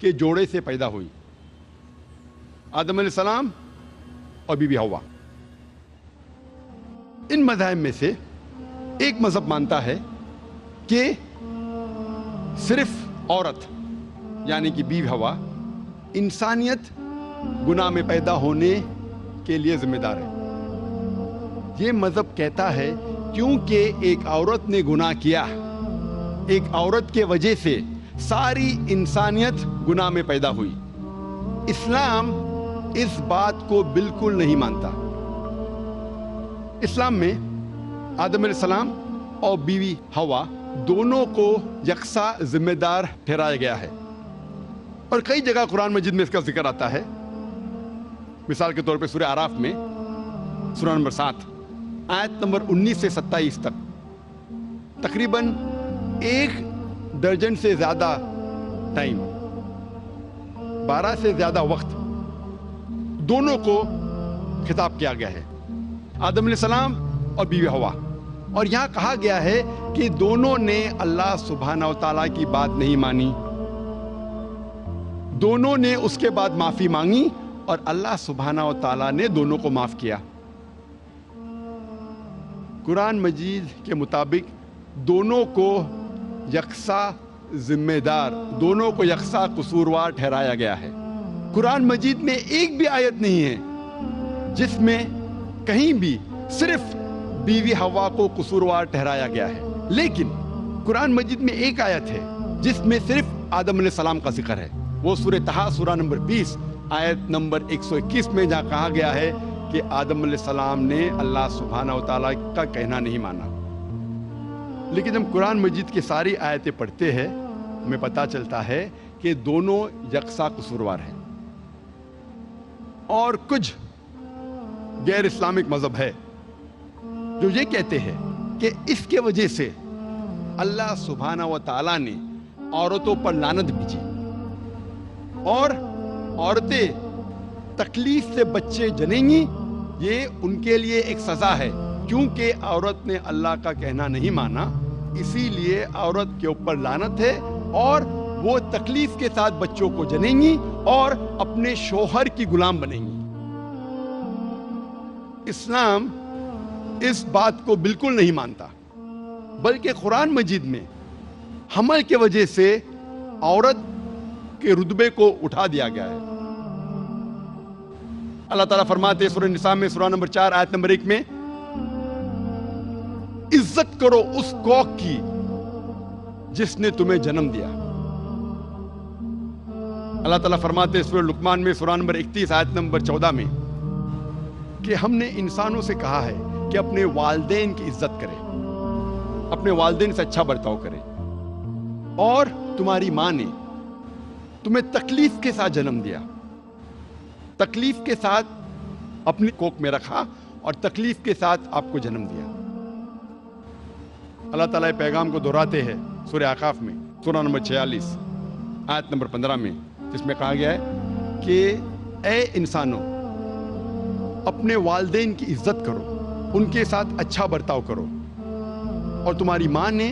کے جوڑے سے پیدا ہوئی، آدم علیہ السلام اور بی بی حوا۔ ان مذاہب میں سے ایک مذہب مانتا ہے کہ صرف عورت یعنی کہ بیوی حوا انسانیت گناہ میں پیدا ہونے کے لیے ذمہ دار ہے۔ یہ مذہب کہتا ہے کیونکہ ایک عورت نے گناہ کیا، ایک عورت کے وجہ سے ساری انسانیت گناہ میں پیدا ہوئی۔ اسلام اس بات کو بالکل نہیں مانتا۔ اسلام میں آدم علیہ السلام اور بیوی حوا دونوں کو یکساں ذمہ دار ٹھہرایا گیا ہے، اور کئی جگہ قرآن مجید میں اس کا ذکر آتا ہے۔ مثال کے طور پہ سورہ اعراف میں سورہ نمبر 7 آیت نمبر 19 سے 27 تک تقریباً 1 درجن سے زیادہ ٹائم، 12 سے زیادہ وقت دونوں کو خطاب کیا گیا ہے، آدم علیہ السلام اور بیوی حوا۔ اور یہاں کہا گیا ہے کہ دونوں نے اللہ سبحانہ و تعالیٰ کی بات نہیں مانی، دونوں نے اس کے بعد معافی مانگی اور اللہ سبحانہ و تعالیٰ نے دونوں کو معاف کیا۔ قرآن مجید کے مطابق دونوں کو یکساں ذمہ دار، دونوں کو یکساں قصوروار ٹھہرایا گیا ہے۔ قرآن مجید میں ایک بھی آیت نہیں ہے جس میں کہیں بھی صرف بیوی حوا کو قصوروار ٹھہرایا گیا ہے، لیکن قرآن مجید میں ایک آیت ہے جس میں صرف آدم علیہ السلام کا ذکر ہے۔ وہ سورہ طٰہٰ سورہ نمبر 20 آیت نمبر 121 میں جہاں کہا گیا ہے کہ آدم علیہ السلام نے اللہ سبحانہ و تعالیٰ کا کہنا نہیں مانا۔ لیکن جب قرآن مجید کی ساری آیتیں پڑھتے ہیں ہمیں پتہ چلتا ہے کہ دونوں یکساں قصوروار ہیں۔ اور کچھ غیر اسلامک مذہب ہے جو یہ کہتے ہیں کہ اس کے وجہ سے اللہ سبحانہ و تعالیٰ نے عورتوں پر لعنت بھیجی، اور عورتیں تکلیف سے بچے جنیں گی، یہ ان کے لیے ایک سزا ہے، کیونکہ عورت نے اللہ کا کہنا نہیں مانا، اسی لیے عورت کے اوپر لعنت ہے، اور وہ تکلیف کے ساتھ بچوں کو جنیں گی اور اپنے شوہر کی غلام بنیں گی۔ اسلام اس بات کو بالکل نہیں مانتا، بلکہ قرآن مجید میں حمل کے وجہ سے عورت کے رتبے کو اٹھا دیا گیا ہے۔ اللہ تعالیٰ فرماتے ہیں سورہ نساء میں سورہ نمبر 4 آیت نمبر 1 میں، عزت کرو اس کوکھ کی جس نے تمہیں جنم دیا۔ اللہ تعالیٰ فرماتے ہیں سورہ لقمان میں سورہ نمبر 31 آیت نمبر 14 میں کہ ہم نے انسانوں سے کہا ہے کہ اپنے والدین کی عزت کرے، اپنے والدین سے اچھا برتاؤ کرے، اور تمہاری ماں نے تمہیں تکلیف کے ساتھ جنم دیا، تکلیف کے ساتھ اپنی کوکھ میں رکھا اور تکلیف کے ساتھ آپ کو جنم دیا۔ اللہ تعالیٰ پیغام کو دہراتے ہیں سورہ اعراف میں سورہ نمبر 46 آیت نمبر 15 میں، جس میں کہا گیا ہے کہ اے انسانوں، اپنے والدین کی عزت کرو، ان کے ساتھ اچھا برتاؤ کرو، اور تمہاری ماں نے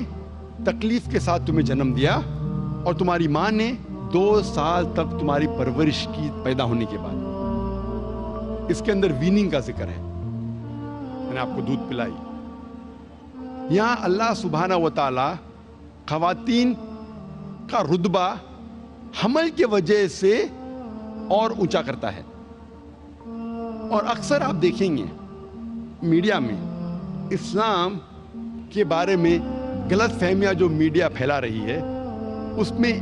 تکلیف کے ساتھ تمہیں جنم دیا، اور تمہاری ماں نے 2 سال تک تمہاری پرورش کی پیدا ہونے کے بعد۔ اس کے اندر ویننگ کا ذکر ہے، میں نے آپ کو دودھ پلائی۔ یہاں اللہ سبحانہ و تعالی خواتین کا رتبہ حمل کے وجہ سے اور اونچا کرتا ہے۔ اور اکثر آپ دیکھیں گے میڈیا میں اسلام کے بارے میں غلط فہمیاں جو میڈیا پھیلا رہی ہے، اس میں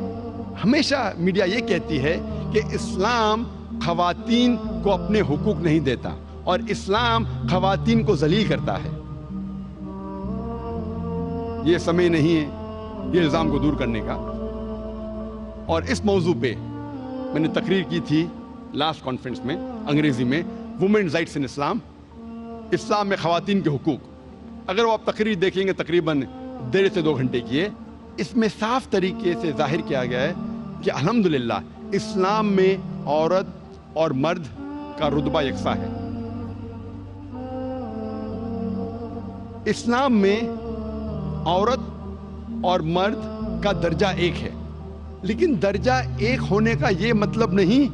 ہمیشہ میڈیا یہ کہتی ہے کہ اسلام خواتین کو اپنے حقوق نہیں دیتا اور اسلام خواتین کو ذلیل کرتا ہے۔ یہ سمے نہیں ہے یہ الزام کو دور کرنے کا۔ اور اس موضوع پہ میں نے تقریر کی تھی لاسٹ کانفرنس میں انگریزی میں، وومنز رائٹس ان اسلام، اسلام میں خواتین کے حقوق۔ اگر وہ آپ تقریر دیکھیں گے تقریباً 1.5 سے 2 گھنٹے کی ہے، اس میں صاف طریقے سے ظاہر کیا گیا ہے کہ الحمدللہ اسلام میں عورت اور مرد کا رتبہ یکساں ہے۔ اسلام میں عورت اور مرد کا درجہ ایک ہے، لیکن درجہ ایک ہونے کا یہ مطلب نہیں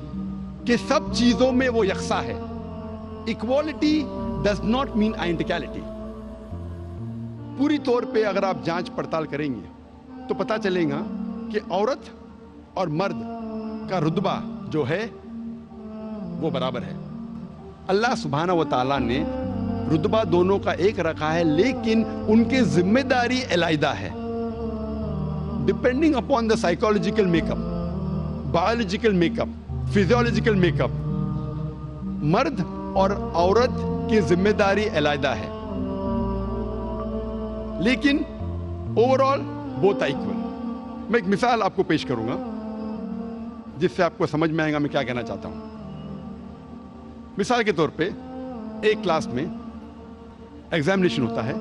کہ سب چیزوں میں وہ یکساں ہے. Equality does not mean identicality. پوری طور پہ اگر آپ جانچ پڑتال کریں گے تو پتہ چلے گا کہ عورت اور مرد کا رتبہ جو ہے وہ برابر ہے. اللہ سبحانہ و تعالیٰ نے رتبہ دونوں کا ایک رکھا ہے, لیکن ان کی ذمہ داری علیحدہ ہے. ڈپینڈنگ اپون دا سائیکولوجیکل میک اپ, بایولوجیکل میک اپ, فزیولوجیکل میک اپ, مرد اور عورت کی ذمہ داری علیحدہ ہے, لیکن اوور آل بوتھ ایکول. میں ایک مثال آپ کو پیش کروں گا جس سے آپ کو سمجھ میں آئے گا میں کیا کہنا چاہتا ہوں. مثال کے طور پہ ایک کلاس میں ایگزامینیشن ہوتا ہے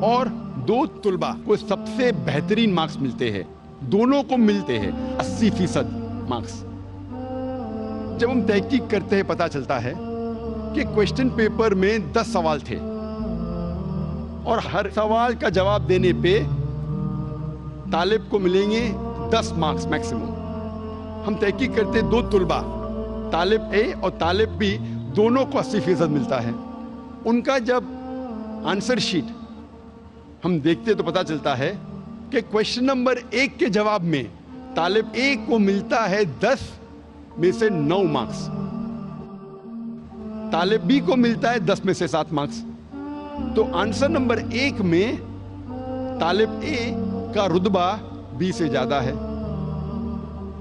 اور دو طلبہ کو سب سے بہترین مارکس ملتے ہیں, دونوں کو ملتے ہیں 80% مارکس. جب ہم تحقیق کرتے ہیں پتہ چلتا ہے کہ کوشچن پیپر میں 10 سوال تھے اور ہر سوال کا جواب دینے پہ طالب کو ملیں گے 10 مارکس میکسیمم. ہم تحقیق کرتے دو طلبہ, طالب اے اور طالب بی, دونوں کو 80% ملتا ہے. ان کا جب آنسر شیٹ ہم دیکھتے تو پتہ چلتا ہے کہ کوشچن نمبر 1 کے جواب میں طالب اے کو ملتا ہے 10 میں سے 9 مارکس, طالب بی کو ملتا ہے 10 میں سے 7 مارکس. تو آنسر نمبر 1 میں طالب اے کا رتبہ بی سے زیادہ ہے.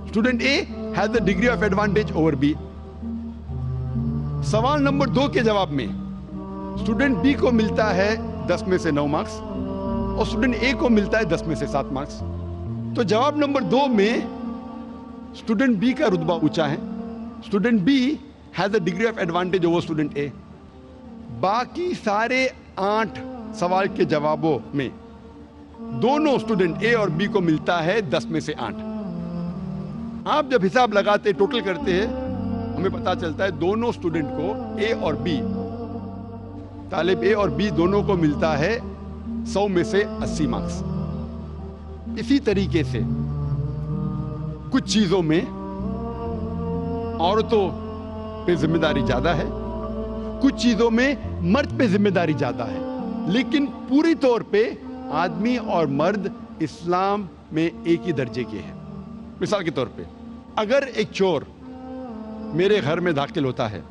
Student A has a degree of advantage over B. سوال نمبر 2 کے جواب میں اسٹوڈنٹ بی کو ملتا ہے 10 میں سے 9 مارکس اور اسٹوڈنٹ اے کو ملتا ہے 10 میں سے 7 مارکس. تو جواب نمبر 2 میں اسٹوڈنٹ بی کا رتبہ اونچا ہے. Student B has a degree of advantage over student A. باقی سارے 8 سوال کے جوابوں میں دونوں اسٹوڈنٹ اے اور بی کو ملتا ہے 10 میں سے 8. آپ جب حساب لگاتے ٹوٹل کرتے ہیں ہمیں پتا چلتا ہے دونوں اسٹوڈنٹ کو اے اور بی, طالب اے اور بی دونوں کو ملتا ہے 100 میں سے 80 مارکس. اسی طریقے سے کچھ چیزوں میں عورتوں پہ ذمہ داری زیادہ ہے, کچھ چیزوں میں مرد پہ ذمہ داری زیادہ ہے, لیکن پوری طور پہ آدمی اور مرد اسلام میں ایک ہی درجے کے ہیں. مثال کے طور پہ اگر ایک چور میرے گھر میں داخل ہوتا ہے,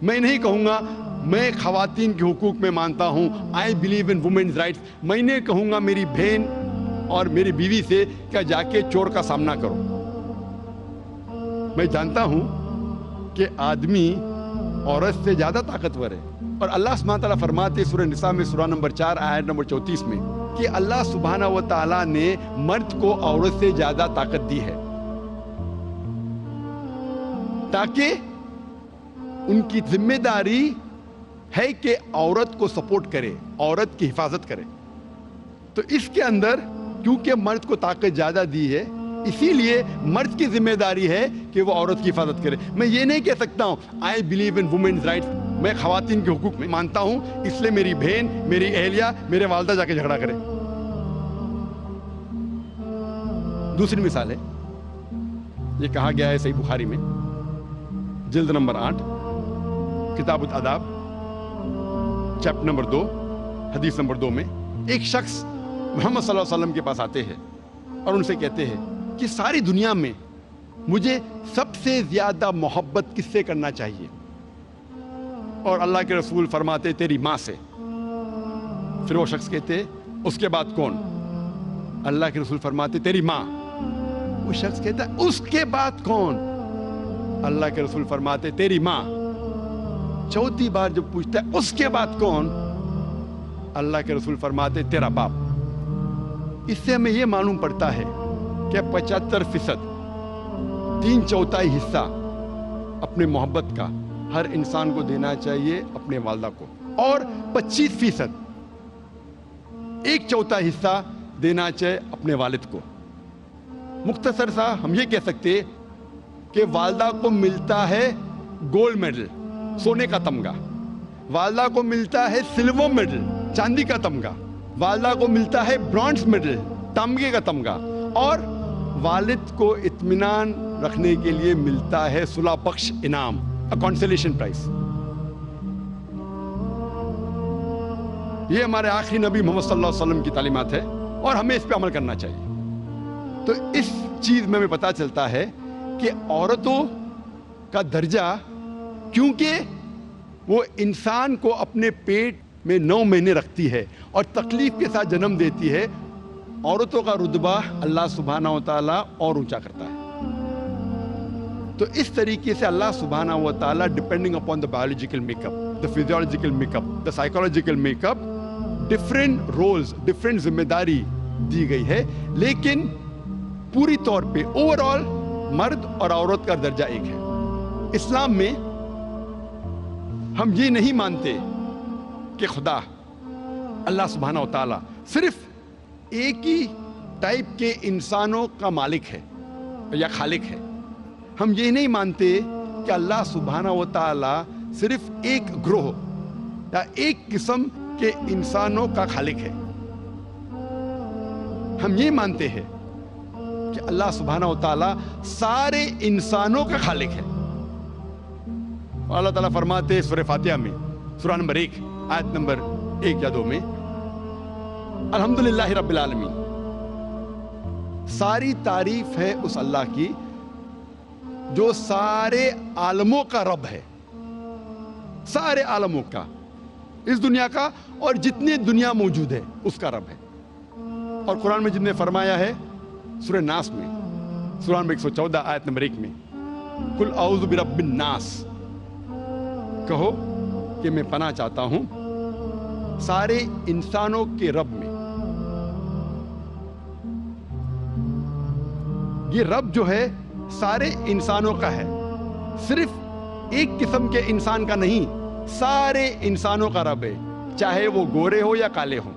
میں نہیں کہوں گا میں خواتین کے حقوق میں مانتا ہوں, I believe in women's rights. میں نے کہوں گا میری بہن اور میری بیوی سے کہ جا کے چور کا سامنا کرو. میں جانتا ہوں کہ آدمی عورت سے زیادہ طاقتور ہے, اور اللہ سبحانہ تعالیٰ فرماتے سورہ نساء میں سورہ نمبر 4 آیت نمبر 34 میں کہ اللہ سبحانہ و تعالیٰ نے مرد کو عورت سے زیادہ طاقت دی ہے تاکہ ان کی ذمہ داری ہے کہ عورت کو سپورٹ کرے, عورت کی حفاظت کرے. تو اس کے اندر کیونکہ مرد کو طاقت زیادہ دی ہے, اسی لیے مرد کی ذمہ داری ہے کہ وہ عورت کی حفاظت کرے. میں یہ نہیں کہہ سکتا ہوں I believe in women's rights, میں خواتین کے حقوق میں مانتا ہوں اس لیے میری بہن, میری اہلیہ, میرے والدہ جا کے جھگڑا کرے. دوسری مثال ہے, یہ کہا گیا ہے صحیح بخاری میں جلد نمبر 8 کتاب الآداب چیپٹر نمبر 2 حدیث نمبر 2 میں ایک شخص محمد صلی اللہ علیہ وسلم کے پاس آتے ہیں اور ان سے کہتے ہیں کہ ساری دنیا میں مجھے سب سے زیادہ محبت کس سے کرنا چاہیے؟ اور اللہ کے رسول فرماتے تیری ماں سے. پھر وہ شخص کہتے اس کے بعد کون؟ اللہ کے رسول فرماتے تیری ماں. وہ شخص کہتا ہے اس کے بعد کون؟ اللہ کے رسول فرماتے تیری ماں. چوتھی بار جب پوچھتا ہے اس کے بعد کون؟ اللہ کے رسول فرماتے تیرا باپ. اس سے ہمیں یہ معلوم پڑتا ہے کہ 75% 3/4 حصہ اپنے محبت کا ہر انسان کو دینا چاہیے اپنے والدہ کو, اور 25% 1/4 حصہ دینا چاہیے اپنے والد کو. مختصر سا ہم یہ کہہ سکتے کہ والدہ کو ملتا ہے گولڈ میڈل, سونے کا تمغہ, والدہ کو ملتا ہے سلور میڈل, چاندی کا تمغہ, والدہ کو ملتا ہے برونز میڈل, تمغے کا تمغہ, اور والد کو اطمینان رکھنے کے لیے ملتا ہے صلح بخش انعام، کنسولیشن پرائز. یہ ہمارے آخری نبی محمد صلی اللہ علیہ وسلم کی تعلیمات ہے اور ہمیں اس پہ عمل کرنا چاہیے. تو اس چیز میں ہمیں پتہ چلتا ہے کہ عورتوں کا درجہ، کیونکہ وہ انسان کو اپنے پیٹ میں 9 مہینے رکھتی ہے اور تکلیف کے ساتھ جنم دیتی ہے، عورتوں کا رتبہ اللہ سبحانہ و تعالیٰ اور اونچا کرتا ہے. تو اس طریقے سے اللہ سبحانہ و تعالیٰ depending upon the biological make up, the physiological make up, the psychological make up, different roles, different ذمہ داری دی گئی ہے، لیکن پوری طور پہ اوور آل مرد اور عورت کا درجہ ایک ہے. اسلام میں ہم یہ نہیں مانتے کہ خدا اللہ سبحانہ و تعالیٰ صرف ایک ہی ٹائپ کے انسانوں کا مالک ہے یا خالق ہے. ہم یہ نہیں مانتے کہ اللہ سبحانہ و تعالیٰ صرف ایک گروہ یا ایک قسم کے انسانوں کا خالق ہے. ہم یہ مانتے ہیں کہ اللہ سبحانہ و تعالیٰ سارے انسانوں کا خالق ہے. اور اللہ تعالیٰ فرماتے ہیں سورہ فاتحہ میں، سورہ نمبر 1 آیت نمبر 1 یا 2 میں، الحمدللہ رب العالمین، ساری تعریف ہے اس اللہ کی جو سارے عالموں کا رب ہے، سارے عالموں کا، اس دنیا کا اور جتنی دنیا موجود ہے اس کا رب ہے. اور قرآن میں جن نے فرمایا ہے سورہ ناس میں، سورہ نمبر 114 آیت نمبر 1 میں، قل اعوذ برب الناس، کہو کہ میں پناہ چاہتا ہوں سارے انسانوں کے رب میں. یہ رب جو ہے سارے انسانوں کا ہے، صرف ایک قسم کے انسان کا نہیں، سارے انسانوں کا رب ہے، چاہے وہ گورے ہو یا کالے ہو،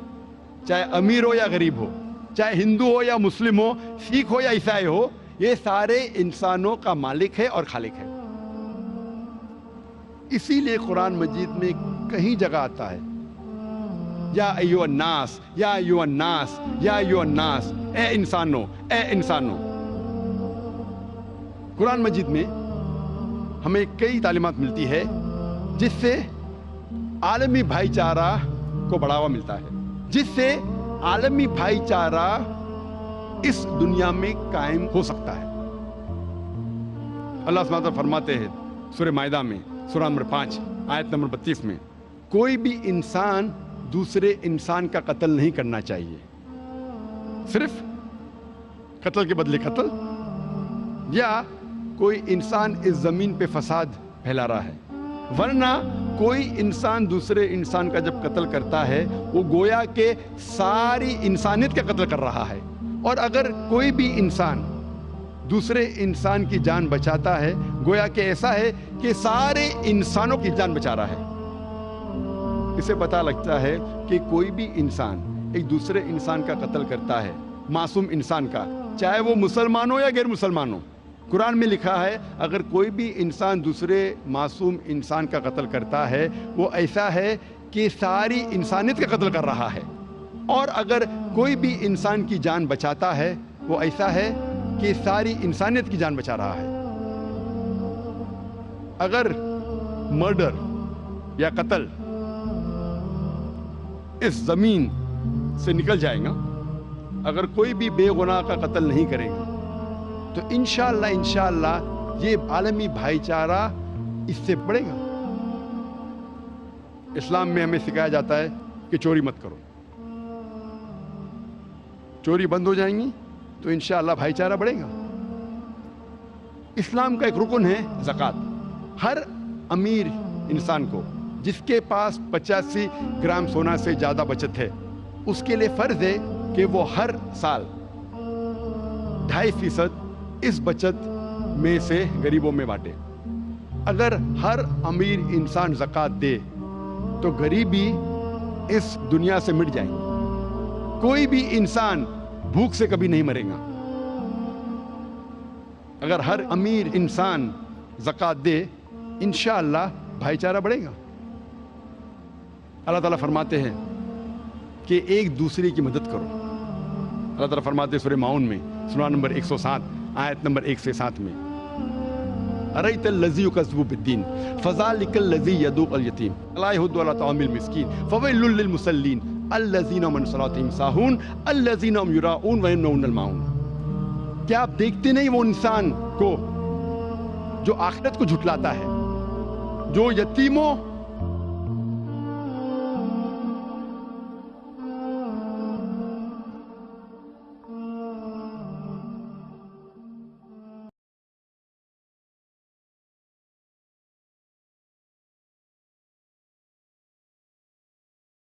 چاہے امیر ہو یا غریب ہو، چاہے ہندو ہو یا مسلم ہو، سکھ ہو یا عیسائی ہو، یہ سارے انسانوں کا مالک ہے اور خالق ہے. اسی لیے قرآن مجید میں کہیں جگہ آتا ہے یا ایھا الناس، یا ایھا الناس، یا ایھا الناس، اے انسانوں، اے انسانوں. قرآن مجید میں ہمیں کئی تعلیمات ملتی ہے جس سے عالمی بھائی چارہ کو بڑھاوا ملتا ہے، جس سے عالمی بھائی چارہ اس دنیا میں قائم ہو سکتا ہے. اللہ سبحانہ فرماتے ہیں سورہ مائدہ میں، سورہ نمبر 5 آیت نمبر 32 میں، کوئی بھی انسان دوسرے انسان کا قتل نہیں کرنا چاہیے، صرف قتل کے بدلے قتل، یا کوئی انسان اس زمین پہ فساد پھیلا رہا ہے. ورنہ کوئی انسان دوسرے انسان کا جب قتل کرتا ہے وہ گویا کہ ساری انسانیت کا قتل کر رہا ہے. اور اگر کوئی بھی انسان دوسرے انسان کی جان بچاتا ہے گویا کہ ایسا ہے کہ سارے انسانوں کی جان بچا رہا ہے. اسے پتہ لگتا ہے کہ کوئی بھی انسان ایک دوسرے انسان کا قتل کرتا ہے، معصوم انسان کا، چاہے وہ مسلمان ہو یا غیر مسلمان ہو. قرآن میں لکھا ہے اگر کوئی بھی انسان دوسرے معصوم انسان کا قتل کرتا ہے وہ ایسا ہے کہ ساری انسانیت کا قتل کر رہا ہے. اور اگر کوئی بھی انسان کی جان بچاتا ہے وہ ایسا ہے کہ ساری انسانیت کی جان بچا رہا ہے. اگر مرڈر یا قتل اس زمین سے نکل جائے گا، اگر کوئی بھی بے گناہ کا قتل نہیں کرے گا، تو انشاءاللہ یہ عالمی بھائی چارہ اس سے بڑھے گا. اسلام میں ہمیں سکھایا جاتا ہے کہ چوری مت کرو، چوری بند ہو جائیں گی تو انشاءاللہ بھائی چارہ بڑھے گا. اسلام کا ایک رکن ہے زکوٰۃ. ہر امیر انسان کو جس کے پاس 85 گرام سونا سے زیادہ بچت ہے اس کے لیے فرض ہے کہ وہ ہر سال 2.5% اس بچت میں سے غریبوں میں بانٹے. اگر ہر امیر انسان زکوٰۃ دے تو غریبی اس دنیا سے مٹ جائیں گی. کوئی بھی انسان بھوک سے کبھی نہیں مرے گا. اگر ہر امیر انسان زکوٰۃ دے انشاءاللہ بھائی چارہ بڑھے گا. اللہ تعالیٰ فرماتے ہیں کہ ایک دوسرے کی مدد کرو. اللہ تعالیٰ فرماتے ہیں سورہ ماؤن میں سورہ نمبر 107 آیت نمبر 1 سے 7 میں ارأیت الذی یکذب بالدین فذلک الذی یدعو الیتیم ولا یحض علی طعام المسکین فویل للمصلین الذین هم عن صلاتهم ساہون الذین هم یراؤون ویمنعون الماعون۔ کیا آپ دیکھتے نہیں وہ انسان کو جو آخرت کو جھٹلاتا ہے، جو یتیموں